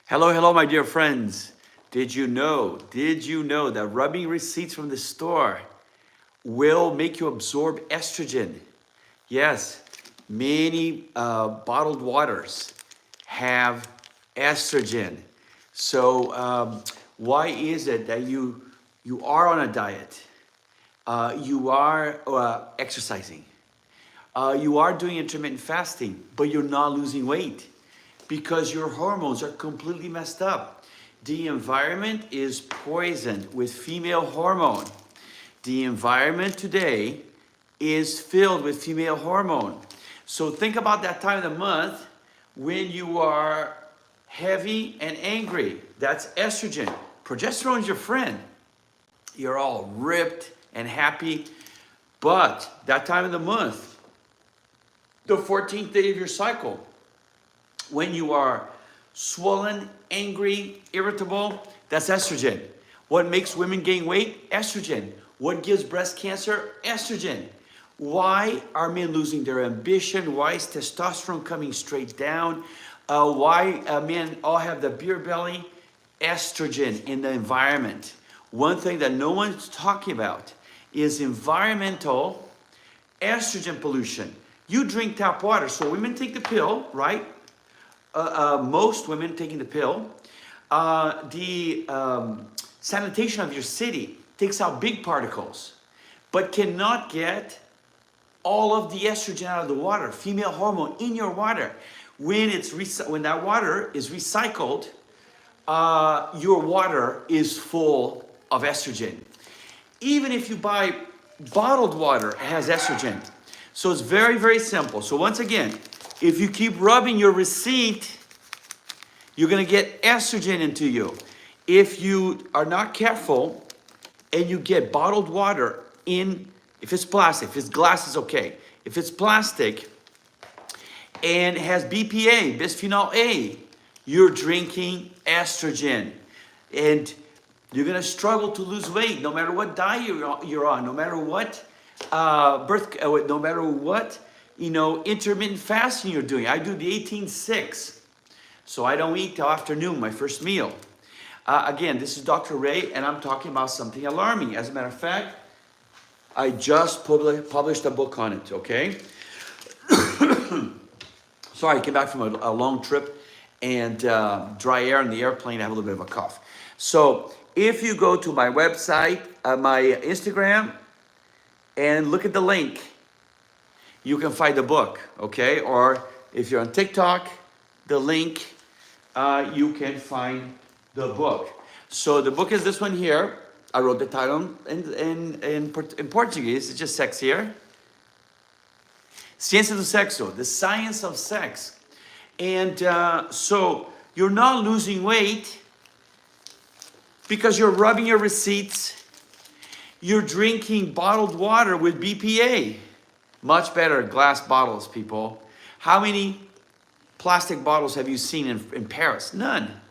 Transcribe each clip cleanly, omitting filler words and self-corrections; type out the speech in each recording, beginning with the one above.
Hello, hello, my dear friends. Did you know that rubbing receipts from the store will make you absorb estrogen? Yes, many bottled waters have estrogen. So, why is it that you are on a diet? You are exercising. You are doing intermittent fasting, but you're not losing weight because your hormones are completely messed up. The environment is poisoned with female hormone. The environment today is filled with female hormone. So think about that time of the month when you are heavy and angry. That's estrogen. Progesterone is your friend. You're all ripped and happy. But that time of the month, the 14th day of your cycle, when you are swollen, angry, irritable, that's estrogen. What makes women gain weight? Estrogen. What gives breast cancer? Estrogen. Why are men losing their ambition? Why is testosterone coming straight down? Why men all have the beer belly? Estrogen in the environment. One thing that no one's talking about is environmental estrogen pollution. You drink tap water, so women take the pill, right? Most women taking the pill. The sanitation of your city takes out big particles, but cannot get all of the estrogen out of the water, female hormone in your water. When that water is recycled, your water is full of estrogen. Even if you buy bottled water, it has estrogen. So it's very, very simple. So once again, if you keep rubbing your receipt, you're going to get estrogen into you. If you are not careful and you get bottled water in, if it's plastic, if it's glass, it's okay. If it's plastic and it has BPA, bisphenol A, you're drinking estrogen. And you're going to struggle to lose weight no matter what diet you're on, no matter what no matter what, intermittent fasting you're doing. I do the 18-6. So I don't eat till afternoon, my first meal. Again, this is Dr. Ray, and I'm talking about something alarming. As a matter of fact, I just published a book on it, okay? Sorry, I came back from a long trip and dry air in the airplane. I have a little bit of a cough. So if you go to my website, my Instagram, and look at the link, you can find the book, okay? Or if you're on TikTok, the link, you can find the book. So the book is this one here. I wrote the title in Portuguese. It's just sexier. Ciência do Sexo, the science of sex. And so you're not losing weight because you're rubbing your receipts. You're drinking bottled water with BPA. Much better glass bottles, people. How many plastic bottles have you seen in Paris? None.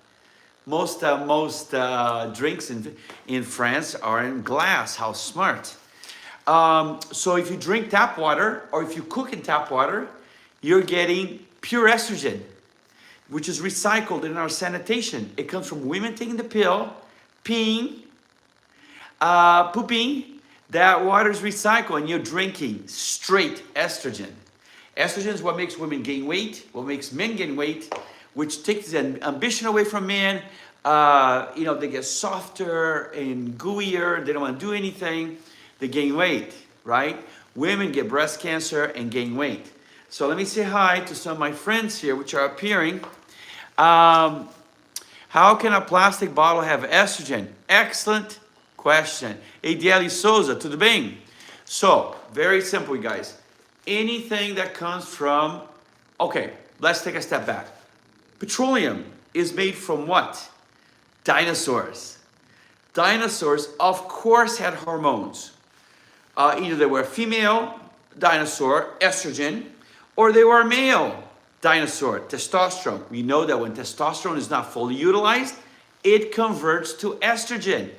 Most drinks in France are in glass. How smart. So if you drink tap water or if you cook in tap water, you're getting pure estrogen, which is recycled in our sanitation. It comes from women taking the pill, peeing, pooping. That water is recycled and you're drinking straight estrogen. Estrogen is what makes women gain weight, what makes men gain weight, which takes the ambition away from men. They get softer and gooier. They don't want to do anything. They gain weight, right? Women get breast cancer and gain weight. So let me say hi to some of my friends here, which are appearing. How can a plastic bottle have estrogen? Excellent question. Adieli Souza, tudo bem? So, very simple, guys. Anything that comes from, okay, let's take a step back. Petroleum is made from what? Dinosaurs. Dinosaurs, of course, had hormones. Either they were female dinosaur, estrogen, or they were male dinosaur, testosterone. We know that when testosterone is not fully utilized, it converts to estrogen.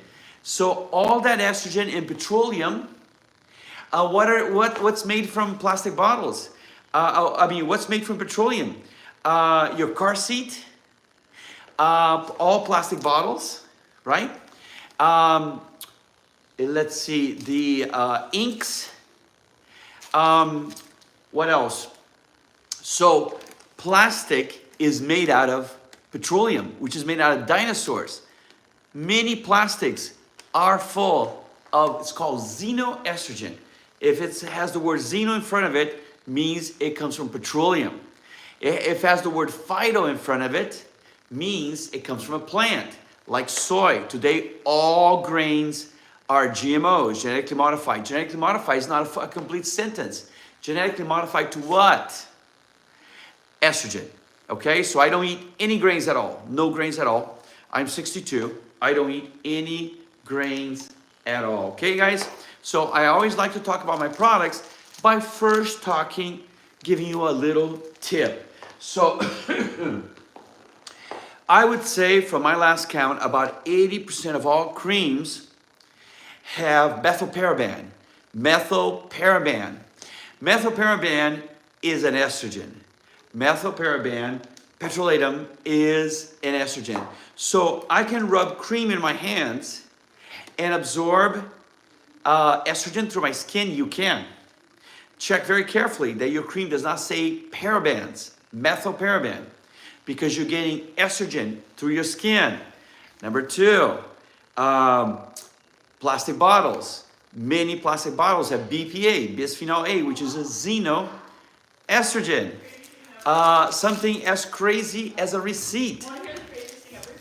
So all that estrogen in petroleum, what's made from plastic bottles? What's made from petroleum? Your car seat, All plastic bottles, right? Um, let's see, the inks. What else? So plastic is made out of petroleum, which is made out of dinosaurs. Many plastics are full of, it's called xenoestrogen. If it has the word xeno in front of it, means it comes from petroleum. If it has the word phyto in front of it, means it comes from a plant, like soy. Today, all grains are GMOs, genetically modified. Genetically modified is not a complete sentence. Genetically modified to what? Estrogen. Okay, so I don't eat any grains at all. No grains at all. I'm 62. I don't eat any grains at all. Okay, guys? So I always like to talk about my products by first giving you a little tip. So I would say from my last count, about 80% of all creams have methylparaben. Methylparaben. Methylparaben is an estrogen. Methylparaben, petrolatum, is an estrogen. So I can rub cream in my hands and absorb estrogen through my skin. You can. Check very carefully that your cream does not say parabens, methylparaben, because you're getting estrogen through your skin. Number two, plastic bottles. Many plastic bottles have BPA, bisphenol A, which is a xenoestrogen. Something as crazy as a receipt.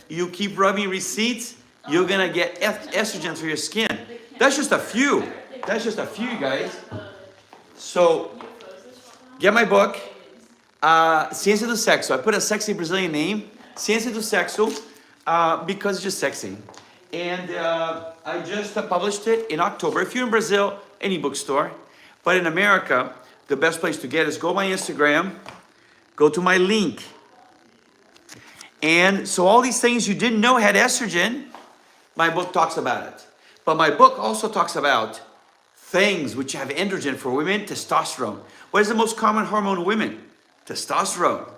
You keep rubbing receipts, you're gonna get estrogen through your skin. That's just a few. That's just a few, guys. So, get my book, Ciência do Sexo. I put a sexy Brazilian name, Ciência do Sexo, because it's just sexy. And I just published it in October. If you're in Brazil, any bookstore. But in America, the best place to get is go to my Instagram, go to my link. And so all these things you didn't know had estrogen, my book talks about it. But my book also talks about things which have androgen for women, testosterone. What is the most common hormone in women? Testosterone.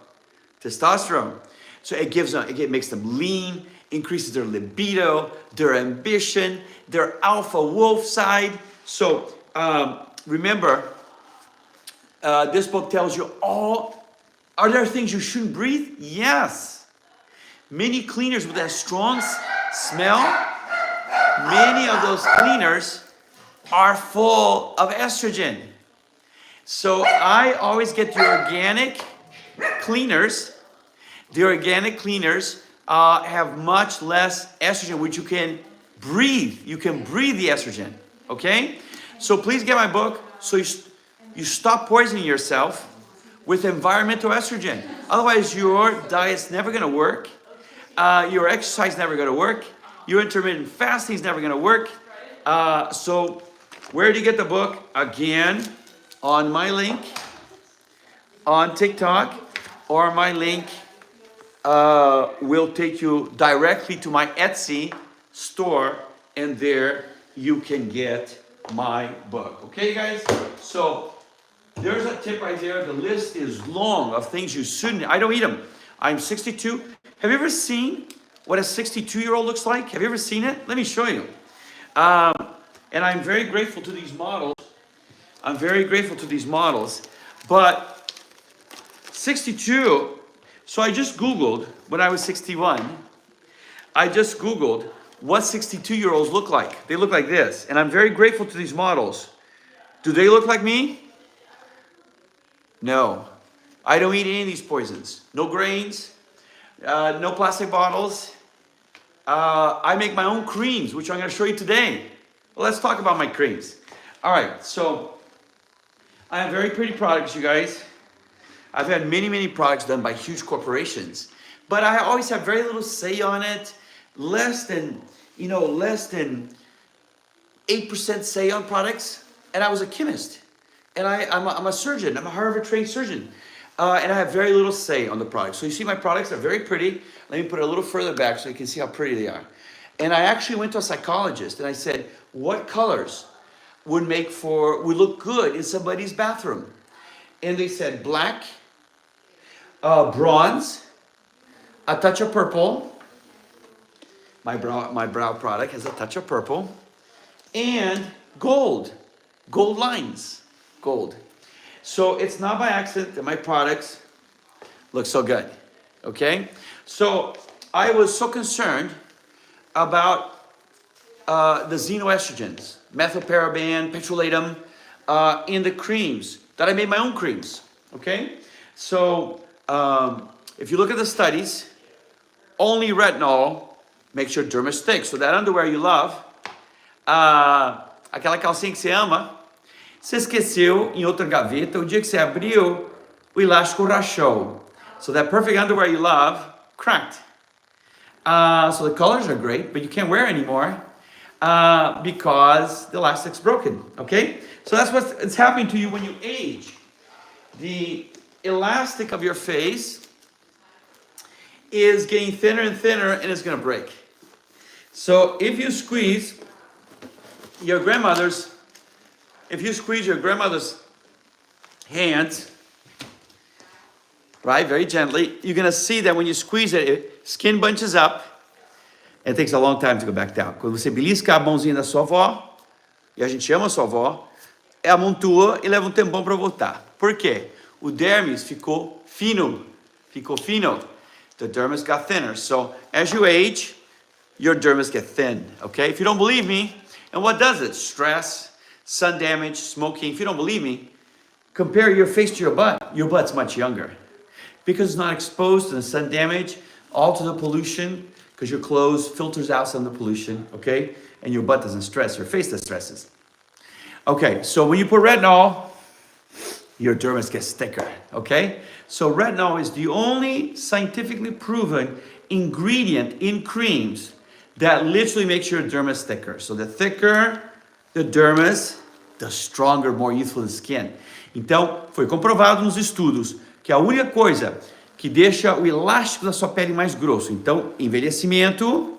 Testosterone. So it makes them lean, increases their libido, their ambition, their alpha wolf side. So remember, this book tells you are there things you shouldn't breathe? Yes. Many cleaners with that strong smell, many of those cleaners are full of estrogen. So I always get the organic cleaners. The organic cleaners have much less estrogen, which you can breathe. You can breathe the estrogen, okay? So please get my book so you stop poisoning yourself with environmental estrogen. Otherwise, your diet's never gonna work. Your exercise is never gonna work. Your intermittent fasting is never gonna work. So where do you get the book? Again, on my link on TikTok, or my link will take you directly to my Etsy store, and there you can get my book. Okay, guys? So there's a tip right there. The list is long of things you shouldn't. I don't eat them. I'm 62. Have you ever seen what a 62-year-old looks like? Have you ever seen it? Let me show you. And I'm very grateful to these models. I'm very grateful to these models. But 62, so I just Googled when I was 61. I just Googled what 62-year-olds look like. They look like this. And I'm very grateful to these models. Do they look like me? No. I don't eat any of these poisons. No grains, no plastic bottles. I make my own creams, which I'm going to show you today. Well, let's talk about my creams. All right, so I have very pretty products, you guys. I've had many, many products done by huge corporations, but I always have very little say on it. Less than 8% say on products. And I was a chemist, and I'm a surgeon. I'm a Harvard-trained surgeon, and I have very little say on the products. So you see, my products are very pretty. Let me put it a little further back so you can see how pretty they are. And I actually went to a psychologist, and I said, what colors would look good in somebody's bathroom? And they said black, bronze, a touch of purple. My brow product has a touch of purple. And gold lines, gold. So it's not by accident that my products look so good, okay? So I was so concerned about the xenoestrogens, methylparaban, petrolatum, in the creams, that I made my own creams, okay? So if you look at the studies, only retinol makes your dermis thick. So that underwear you love, aquela calcinha que você ama, você esqueceu em outra gaveta, o dia que você abriu, o elástico rachou. So that perfect underwear you love, cracked. So the colors are great, but you can't wear anymore because the elastic's broken, okay? So that's what's happening to you when you age. The elastic of your face is getting thinner and thinner, and it's gonna break. So if you squeeze your grandmother's hands, right, very gently, you're gonna see that when you squeeze it, skin bunches up, and it takes a long time to go back down. Quando você belisca a mãozinha da sua avó, e a gente ama a sua avó, amontoa e leva um tempão para voltar. Por quê? O dermis ficou fino. The dermis got thinner. So as you age, your dermis get thin, okay? If you don't believe me, and what does it? Stress, sun damage, smoking. If you don't believe me, compare your face to your butt. Your butt's much younger because it's not exposed to the sun damage, all to the pollution, because your clothes filters out some of the pollution, okay? And your butt doesn't stress, your face that stresses. Okay, so when you put retinol, your dermis gets thicker, okay? So retinol is the only scientifically proven ingredient in creams that literally makes your dermis thicker. So the thicker the dermis, the stronger, more youthful the skin. Então, foi comprovado nos estudos que a única coisa que deixa o elástico da sua pele mais grosso, então, envelhecimento,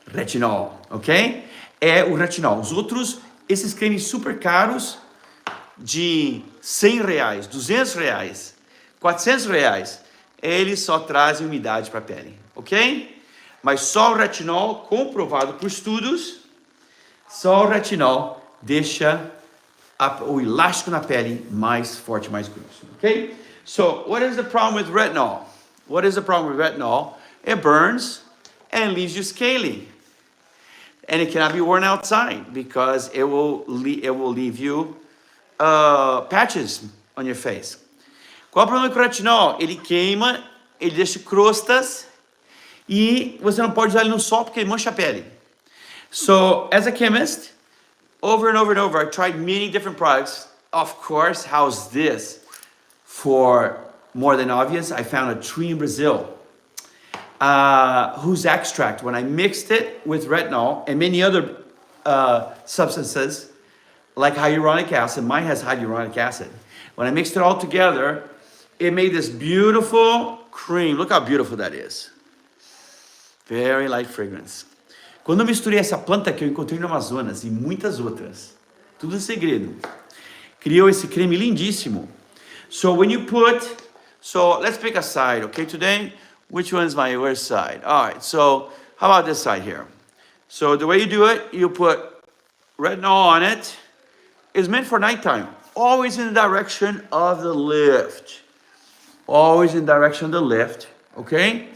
retinol, ok? É o retinol. Os outros, esses cremes super caros, de R$100, R$200, R$400, eles só trazem umidade para a pele, ok? Mas só o retinol, comprovado por estudos, só o retinol deixa o elástico na pele mais forte, mais grosso, ok? So, what is the problem with retinol? What is the problem with retinol? It burns and leaves you scaly. And it cannot be worn outside because it will leave you patches on your face. Qual é o problema com o retinol? Ele queima, ele deixa crostas e você não pode usar ele no sol porque ele mancha a pele. So, as a chemist, over and over and over, I tried many different products. Of course, how's this? For more than obvious, I found a tree in Brazil whose extract, when I mixed it with retinol and many other substances, like hyaluronic acid, mine has hyaluronic acid. When I mixed it all together, it made this beautiful cream. Look how beautiful that is. Very light fragrance. Quando eu misturei essa planta que eu encontrei no Amazonas e muitas outras, tudo segredo, criou esse creme lindíssimo. So when you put, so let's pick a side, okay, today? Which one's my worst side? All right, so how about this side here? So the way you do it, you put retinol on it. It's meant for nighttime. Always in the direction of the lift. Always in the direction of the lift, okay?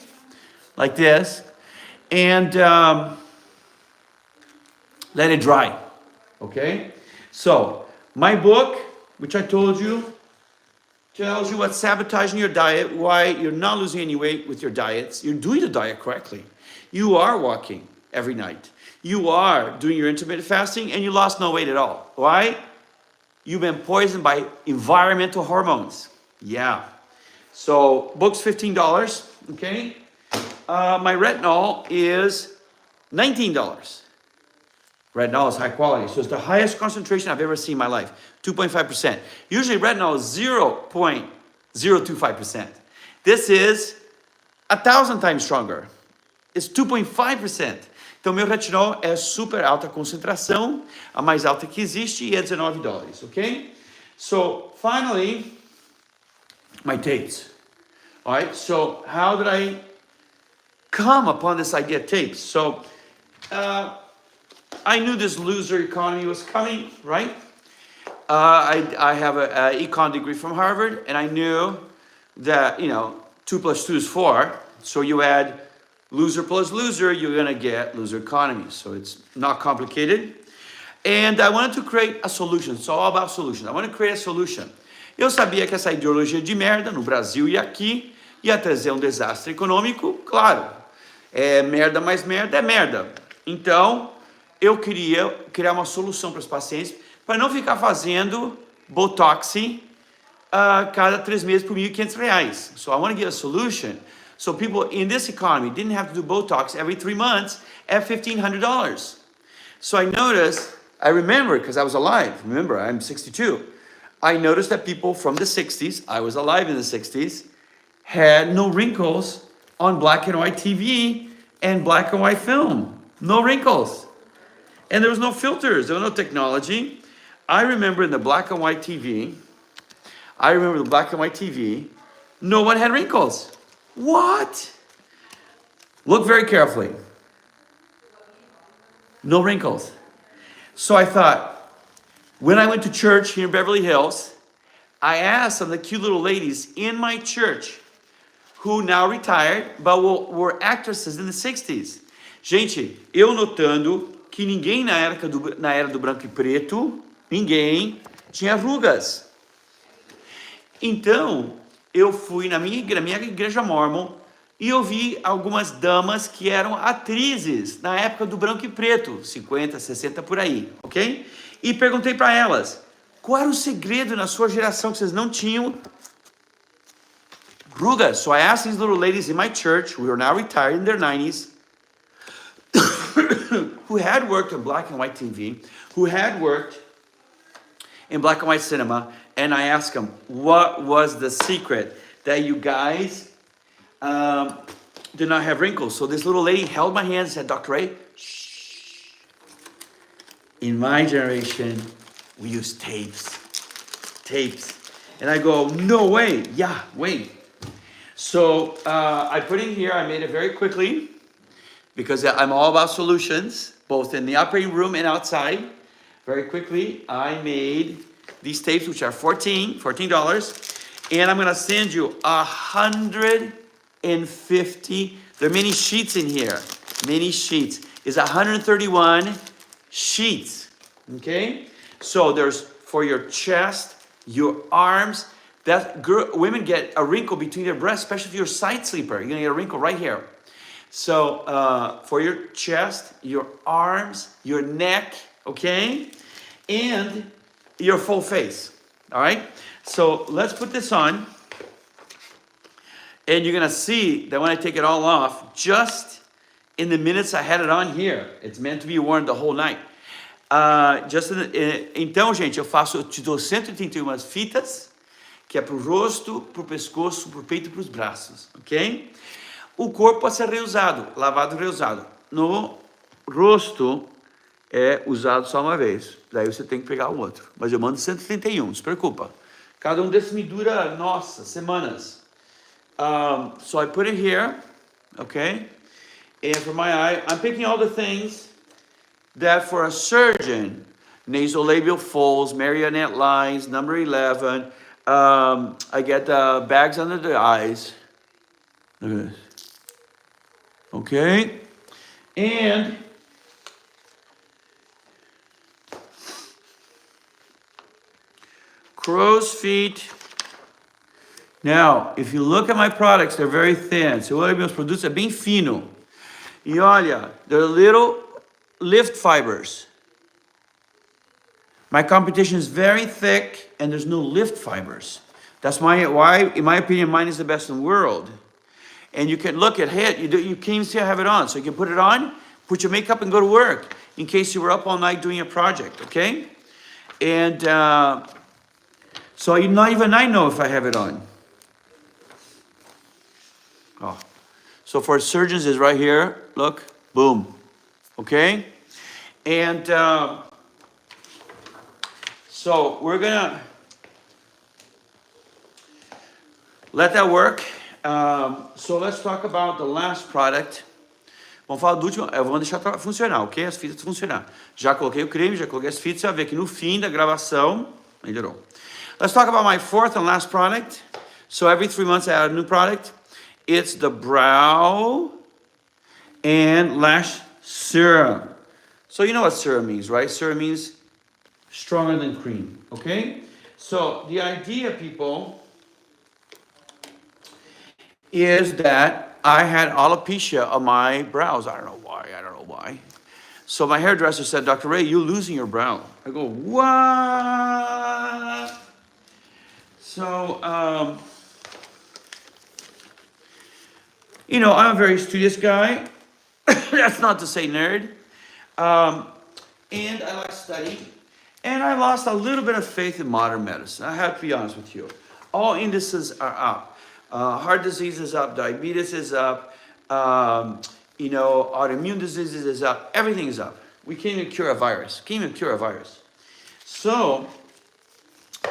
Like this. And let it dry, okay? So, my book, which I told you, tells you what's sabotaging your diet, why you're not losing any weight with your diets. You're doing the diet correctly. You are walking every night. You are doing your intermittent fasting and you lost no weight at all. Why? You've been poisoned by environmental hormones. Yeah. So, book's $15, okay? My retinol is $19. Retinol is high quality, so it's the highest concentration I've ever seen in my life, 2.5%. Usually retinol is 0.025%. This is 1,000 times stronger. It's 2.5%. Então, meu retinol é super alta concentração, a mais alta que existe, e é $19, okay? So, finally, my tapes. All right, so how did I come upon this idea of tapes? So I knew this loser economy was coming, right? I have an econ degree from Harvard, and I knew that, 2 plus 2 is 4. So you add loser plus loser, you're gonna get loser economy. So it's not complicated. And I wanted to create a solution. It's all about solutions. I want to create a solution. Eu sabia que essa ideologia de merda no Brasil e aqui ia trazer um desastre econômico, claro. É merda mais merda é merda. Então, eu queria criar uma solução para os pacientes para não ficar fazendo Botox cada 3 meses por R$1.500. So I want to give a solution so people in this economy didn't have to do Botox every 3 months at $1,500. So I remember, because I was alive, remember, I'm 62. I noticed that people from the 60s, I was alive in the 60s, had no wrinkles on black and white TV and black and white film. No wrinkles. And there was no filters, there was no technology. I remember in the black and white TV, no one had wrinkles. What? Look very carefully. No wrinkles. So I thought, when I went to church here in Beverly Hills, I asked some of the cute little ladies in my church who now retired, but were actresses in the 60s. Gente, eu notando que ninguém na era do branco e preto, ninguém tinha rugas. Então, eu fui na minha igreja mormon e eu vi algumas damas que eram atrizes na época do branco e preto, 50, 60 por aí, ok? E perguntei para elas, qual era o segredo na sua geração que vocês não tinham rugas? So I asked these little ladies in my church, who are now retired in their 90s, who had worked on black and white TV, who had worked in black and white cinema, and I asked them, what was the secret that you guys did not have wrinkles? So this little lady held my hand and said, Dr. Ray, shh. In my generation, we use tapes. And I go, no way. Yeah, wait. So I put in here, I made it very quickly because I'm all about solutions, both in the operating room and outside. Very quickly, I made these tapes, which are $14. And I'm gonna send you 150, there are many sheets in here. Many sheets. It's 131 sheets, okay? So there's for your chest, your arms. Women get a wrinkle between their breasts, especially if you're a side sleeper. You're gonna get a wrinkle right here. So for your chest, your arms, your neck, okay? And your full face, all right? So let's put this on. And you're gonna see that when I take it all off, just in the minutes I had it on here, it's meant to be worn the whole night. Então, gente, eu te dou 131 fitas, que é pro rosto, pro pescoço, pro peito e pros braços, ok? O corpo pode ser reusado, lavado e reusado. No rosto é usado só uma vez, daí você tem que pegar o outro. Mas eu mando 131, não se preocupa. Cada um desses me dura, nossa, semanas. So I put it here, okay? And for my eye, I'm picking all the things that for a surgeon, nasolabial folds, marionette lines, number 11, I get the bags under the eyes. Look at this. Okay? And crow's feet. Now, if you look at my products, they're very thin. Você olha meus produtos, é bem fino. E olha, they're little lift fibers. My competition is very thick, and there's no lift fibers. That's why, in my opinion, mine is the best in the world. And you can look at it, you can't even see I have it on. So you can put it on, put your makeup, and go to work in case you were up all night doing a project, okay? And so not even I know if I have it on. Oh. So for surgeons is right here, look, boom, okay? And so we're gonna let that work. So let's talk about the last product. Vamos falar do último, vamos deixar funcionar, ok? As fitas funcionar. Já coloquei o creme, já coloquei as fitas, você vai ver que no fim da gravação, melhorou. Let's talk about my fourth and last product. So every 3 months I add a new product. It's the brow and lash serum. So you know what serum means, right? Serum means stronger than cream, okay? So the idea, people, is that I had alopecia on my brows. I don't know why. So my hairdresser said, Dr. Ray, you're losing your brow. I go, what? So, you know, I'm a very studious guy. That's not to say nerd. And I like study. And I lost a little bit of faith in modern medicine. I have to be honest with you. All indices are up. Heart disease is up, diabetes is up, you know, autoimmune diseases is up, everything is up. We can't even cure a virus. So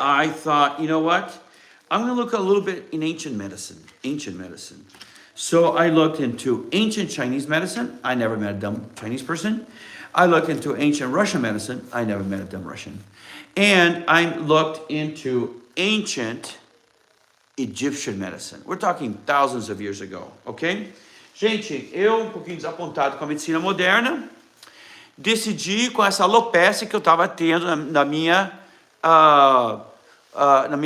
I thought, you know what? I'm going to look a little bit in ancient medicine. So I looked into ancient Chinese medicine. I never met a dumb Chinese person. I looked into ancient Russian medicine. I never met a dumb Russian. And I looked into ancient Egyptian medicine. We're talking thousands of years ago, ok? Gente, eu, um pouquinho desapontado com a medicina moderna, decidi com essa alopecia que eu estava tendo na minha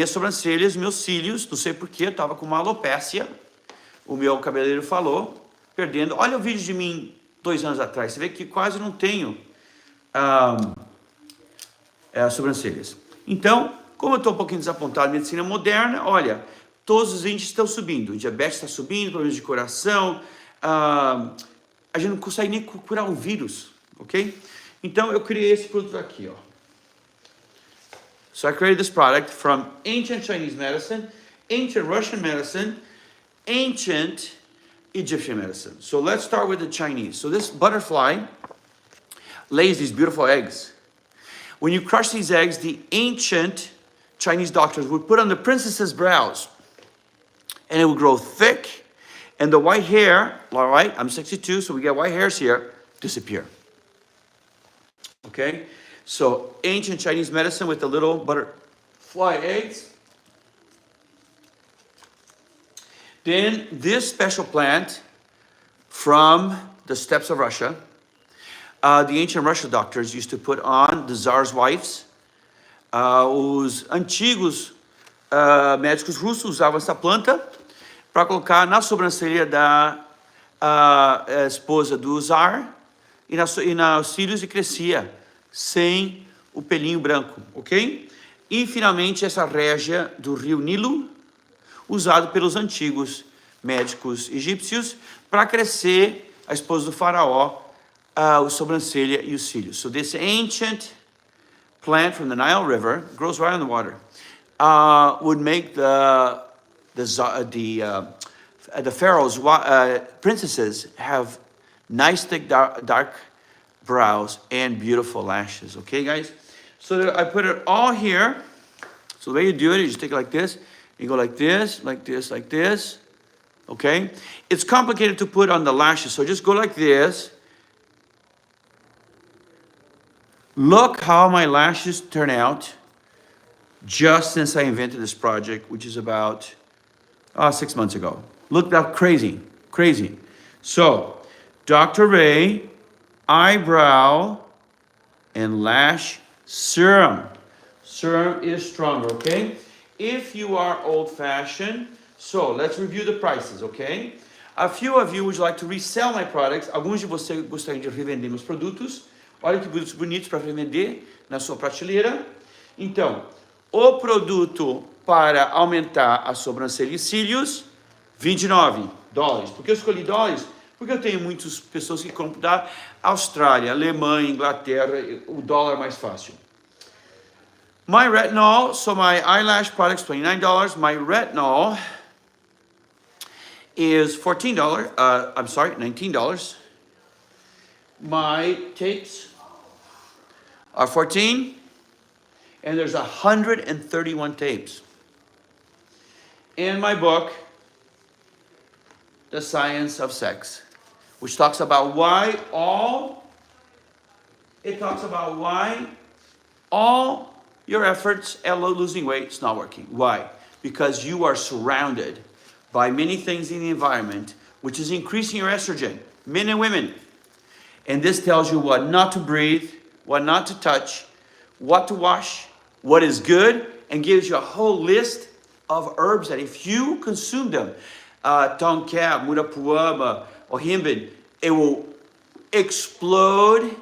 sobrancelhas, meus cílios, não sei porquê, eu estava com uma alopecia, o meu cabeleireiro falou, perdendo. Olha o vídeo de mim 2 anos atrás, você vê que quase não tenho sobrancelhas. Então, como eu estou um pouquinho desapontado em medicina moderna, olha, todos os índices estão subindo. O diabetes está subindo, problemas de coração. A gente não consegue nem curar um vírus, ok? Então, eu criei esse produto aqui, ó. So I created this product from ancient Chinese medicine, ancient Russian medicine, ancient Egyptian medicine. So let's start with the Chinese. So this butterfly lays these beautiful eggs. When you crush these eggs, the ancient Chinese doctors would put on the princess's brows, and it would grow thick, and the white hair, all right, I'm 62, so we get white hairs here, disappear. Okay? So ancient Chinese medicine with the little butterfly eggs. Then this special plant from the steppes of Russia, the ancient Russian doctors used to put on the Tsar's wives. Os antigos médicos russos usavam essa planta para colocar na sobrancelha da esposa do Tsar e nos cílios, e crescia sem o pelinho branco, ok? E finalmente essa régia do rio Nilo, usado pelos antigos médicos egípcios para crescer a esposa do faraó, a sobrancelha e os cílios. So this ancient plant from the Nile River, grows right on the water, would make the pharaoh's princesses have nice thick dark brows and beautiful lashes. Okay, guys? So I put it all here. So the way you do it is you just take it like this. You go like this, like this, like this. Okay? It's complicated to put on the lashes, so just go like this. Look how my lashes turn out just since I invented this project, which is about 6 months ago. Look that crazy. So, Dr. Ray eyebrow and lash serum. Serum is stronger, okay? If you are old-fashioned, so let's review the prices, okay? A few of you would like to resell my products. Alguns de vocês gostariam de revender meus produtos. Olha que produtos bonitos para vender na sua prateleira. Então, o produto para aumentar a sobrancelha e cílios, $29. Por que eu escolhi dólares? Porque eu tenho muitas pessoas que compram da Austrália, Alemanha, Inglaterra, o dólar é mais fácil. My retinol, so my eyelash products, $29. My retinol is $14. I'm sorry, $19. My tapes are 14, and there's 131 tapes. And my book The Science of Sex, which talks about why all your efforts at losing weight is not working. Why? Because you are surrounded by many things in the environment, which is increasing your estrogen, men and women. And this tells you what not to breathe, what not to touch, what to wash, what is good, and gives you a whole list of herbs that if you consume them, tonka, murapuama, or himbin, it will explode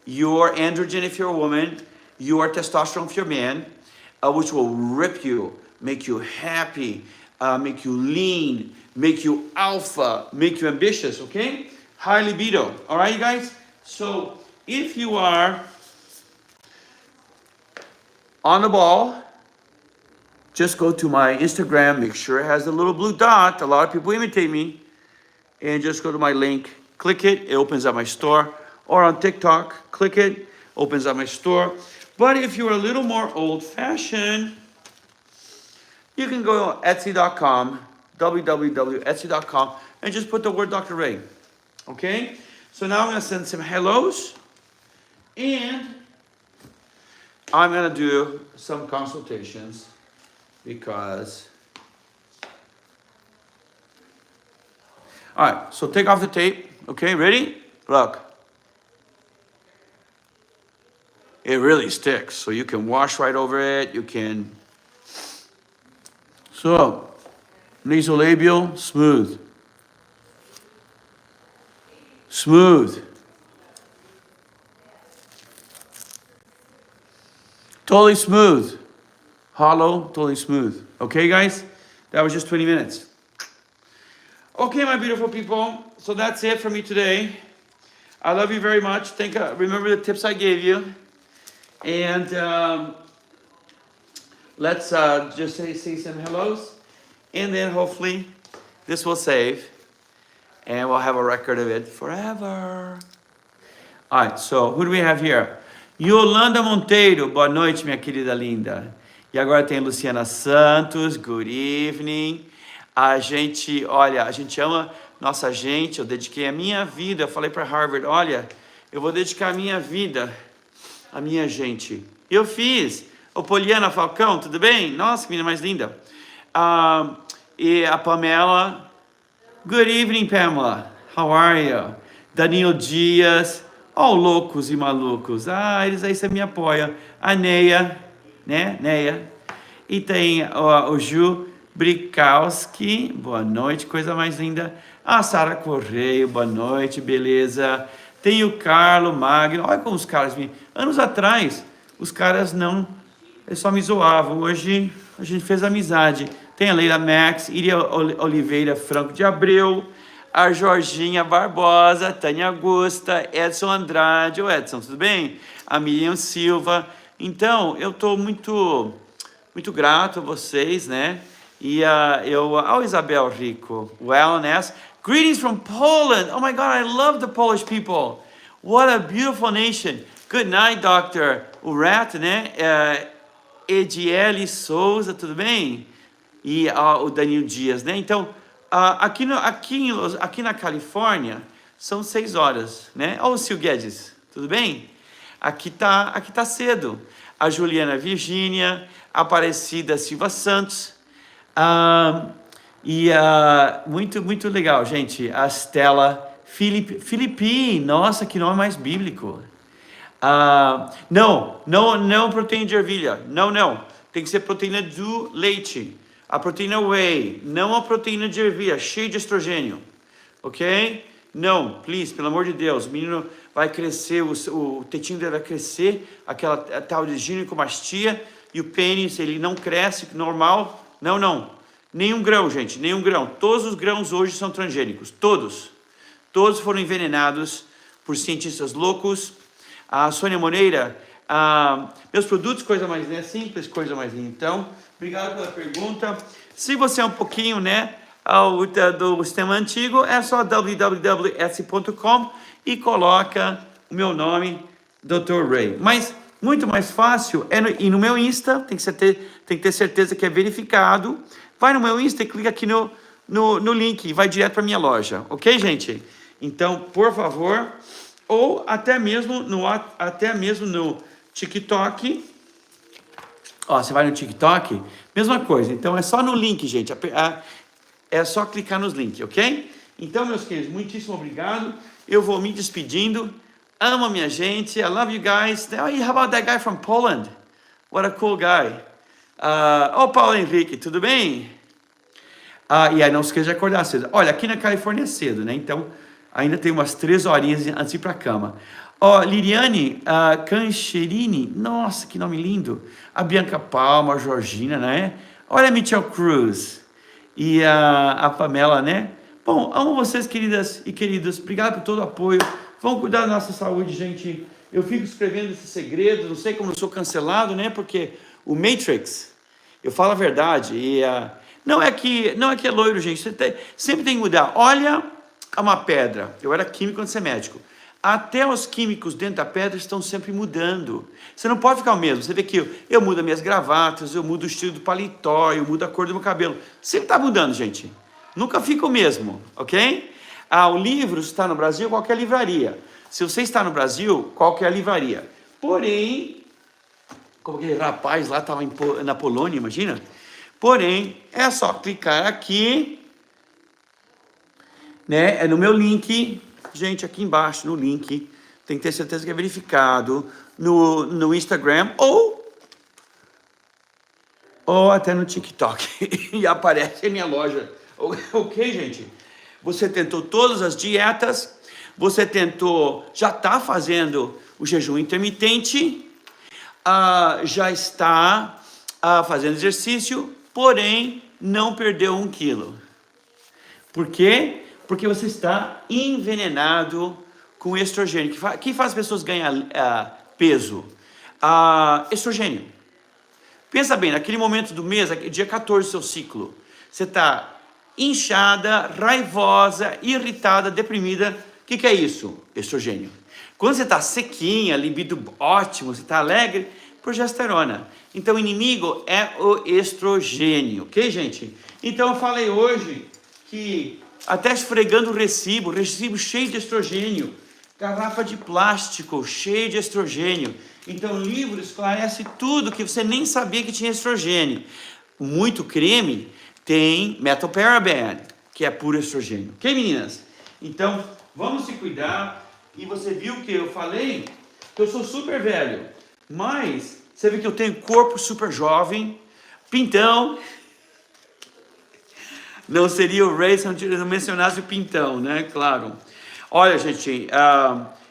your androgen if you're a woman, your testosterone if you're a man, which will rip you, make you happy, make you lean, make you alpha, make you ambitious, okay? High libido, all right, you guys? So if you are on the ball, just go to my Instagram, make sure it has the little blue dot. A lot of people imitate me. And just go to my link, click it, it opens up my store. Or on TikTok, click it, opens up my store. But if you're a little more old-fashioned, you can go to Etsy.com, www.etsy.com, and just put the word Dr. Ray. Okay? So now I'm going to send some hellos. And I'm going to do some consultations because... All right, so take off the tape. Okay, ready? Look. It really sticks, so you can wash right over it. You can... So, nasolabial, smooth. Smooth. Totally smooth. Hollow, totally smooth. Okay, guys? That was just 20 minutes. Okay, my beautiful people. So that's it for me today. I love you very much. Remember the tips I gave you. And let's just say some hellos. And then hopefully this will save. And we'll have a record of it forever. All right, so who do we have here? Yolanda Monteiro, boa noite, minha querida linda. E agora tem Luciana Santos, good evening. A gente ama nossa gente, eu dediquei a minha vida, eu falei para Harvard, olha, eu vou dedicar a minha vida, a minha gente. Eu fiz. Ô, Poliana Falcão, tudo bem? Nossa, que menina mais linda. E a Pamela, good evening, Pamela, how are you? Danilo Dias, ó, loucos e malucos, eles aí você me apoia. A Neia, né, Neia. E tem o Ju Brikowski, boa noite, coisa mais linda. A Sara Correia, boa noite, beleza. Tem o Carlo Magno, olha como os caras me... Anos atrás, os caras não... Eles só me zoavam, hoje a gente fez amizade. Tem a Leila Max, Iria Oliveira Franco de Abreu, a Jorginha Barbosa, Tânia Augusta, Edson Andrade. Ô Edson, tudo bem? A Miriam Silva. Então, eu estou muito grato a vocês, né? E Isabel Rico, wellness. Greetings from Poland. Oh my God, I love the Polish people. What a beautiful nation. Good night, Dr. Urat, né? Ediele Souza, tudo bem? E o Danilo Dias, né? Então, aqui na Califórnia, são 6 horas, né? Ó, o Sil Guedes, tudo bem? Aqui tá cedo. A Juliana Virgínia, Aparecida Silva Santos, muito legal, gente. A Stella Filipe, nossa, que nome mais bíblico. Não proteína de ervilha, não. Tem que ser proteína do leite. A proteína whey, não a proteína de ervilha, cheia de estrogênio, ok? Não, please, pelo amor de Deus, o menino vai crescer, o tetinho dele vai crescer, aquela tal de ginecomastia, e o pênis, ele não cresce normal, não. Nenhum grão, gente, nenhum grão. Todos os grãos hoje são transgênicos, todos. Todos foram envenenados por cientistas loucos. A Sônia Moreira, meus produtos, coisa mais simples, coisa mais linda. Então, obrigado pela pergunta. Se você é um pouquinho, né, do sistema antigo, é só www.etsy.com e coloca o meu nome, Dr. Ray. Mas muito mais fácil é no meu Insta, tem que ter certeza que é verificado. Vai no meu Insta e clica aqui no no link, vai direto para minha loja, ok, gente? Então, por favor, ou até mesmo no TikTok. Ó, você vai no TikTok, mesma coisa. Então, é só no link, gente. É só clicar nos links, ok? Então, meus queridos, muitíssimo obrigado. Eu vou me despedindo. Amo a minha gente. I love you guys. Oh, how about that guy from Poland? What a cool guy. Paulo Henrique, tudo bem? E aí não se esqueça de acordar cedo. Olha, aqui na Califórnia é cedo, né? Então, ainda tem umas 3 horinhas antes de ir para a cama. Liriane Cancherini, nossa, que nome lindo. A Bianca Palma, a Georgina, né? Olha a Michelle Cruz e a Pamela, né? Bom, amo vocês, queridas e queridos. Obrigado por todo o apoio. Vamos cuidar da nossa saúde, gente. Eu fico escrevendo esse segredo, não sei como eu sou cancelado, né? Porque o Matrix, eu falo a verdade. Não é que é loiro, gente. Sempre tem que mudar. Olha uma pedra. Eu era químico antes de ser médico. Até os químicos dentro da pedra estão sempre mudando. Você não pode ficar o mesmo. Você vê que eu mudo as minhas gravatas, eu mudo o estilo do paletó, eu mudo a cor do meu cabelo. Sempre está mudando, gente. Nunca fica o mesmo, ok? O livro está no Brasil, qualquer livraria. Se você está no Brasil, qualquer livraria. Porém, como aquele rapaz lá estava na Polônia, imagina? Porém, é só clicar aqui, né? É no meu link. Gente, aqui embaixo no link, tem que ter certeza que é verificado no Instagram ou até no TikTok. E aparece a minha loja. Ok, gente? Você tentou todas as dietas, você já está fazendo o jejum intermitente, já está fazendo exercício, porém não perdeu 1 quilo. Por quê? Porque você está envenenado com estrogênio. Que faz as pessoas ganhar peso? Estrogênio. Pensa bem, naquele momento do mês, dia 14 do seu ciclo, você está inchada, raivosa, irritada, deprimida. O que é isso? Estrogênio. Quando você está sequinha, libido ótimo, você está alegre, progesterona. Então, o inimigo é o estrogênio, ok, gente? Então, eu falei hoje que até esfregando o recibo cheio de estrogênio, garrafa de plástico cheio de estrogênio. Então o livro esclarece tudo que você nem sabia que tinha estrogênio. Muito creme tem methylparaben, que é puro estrogênio. Ok, meninas? Então vamos se cuidar. E você viu que eu falei que eu sou super velho, mas você vê que eu tenho corpo super jovem, pintão. Não seria o Ray se não mencionasse o pintão, né? Claro. Olha, gente,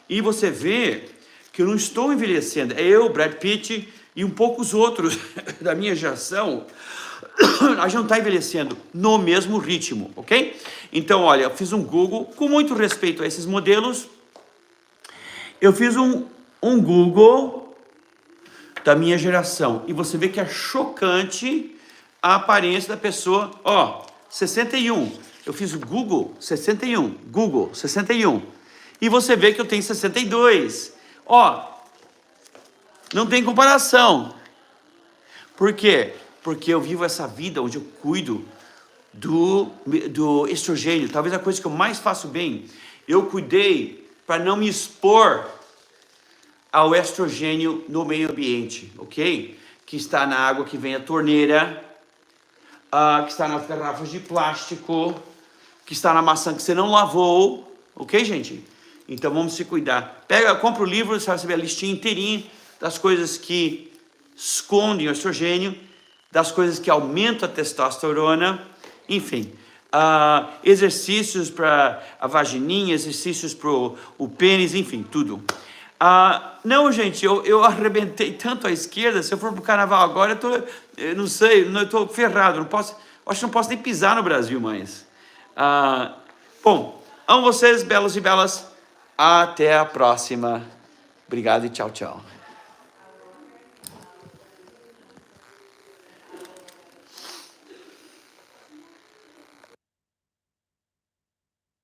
e você vê que eu não estou envelhecendo. É eu, Brad Pitt e um pouco os outros da minha geração. A gente não está envelhecendo no mesmo ritmo, ok? Então, olha, eu fiz um Google, com muito respeito a esses modelos. Eu fiz um Google da minha geração. E você vê que é chocante a aparência da pessoa. 61. Eu fiz o Google 61. Google 61. E você vê que eu tenho 62. Não tem comparação. Por quê? Porque eu vivo essa vida onde eu cuido do estrogênio. Talvez a coisa que eu mais faço bem, eu cuidei para não me expor ao estrogênio no meio ambiente, ok? Que está na água que vem da torneira, que está nas garrafas de plástico, que está na maçã que você não lavou, ok, gente? Então vamos se cuidar. Compra o livro, você vai receber a listinha inteirinha das coisas que escondem o estrogênio, das coisas que aumentam a testosterona, enfim. Exercícios para a vagininha, exercícios para o pênis, enfim, tudo. Não, gente, eu arrebentei tanto à esquerda. Se eu for pro carnaval agora, eu não sei, eu estou ferrado. Acho que não posso nem pisar no Brasil mais. Bom, amo vocês, belos e belas. Até a próxima. Obrigado e tchau, tchau.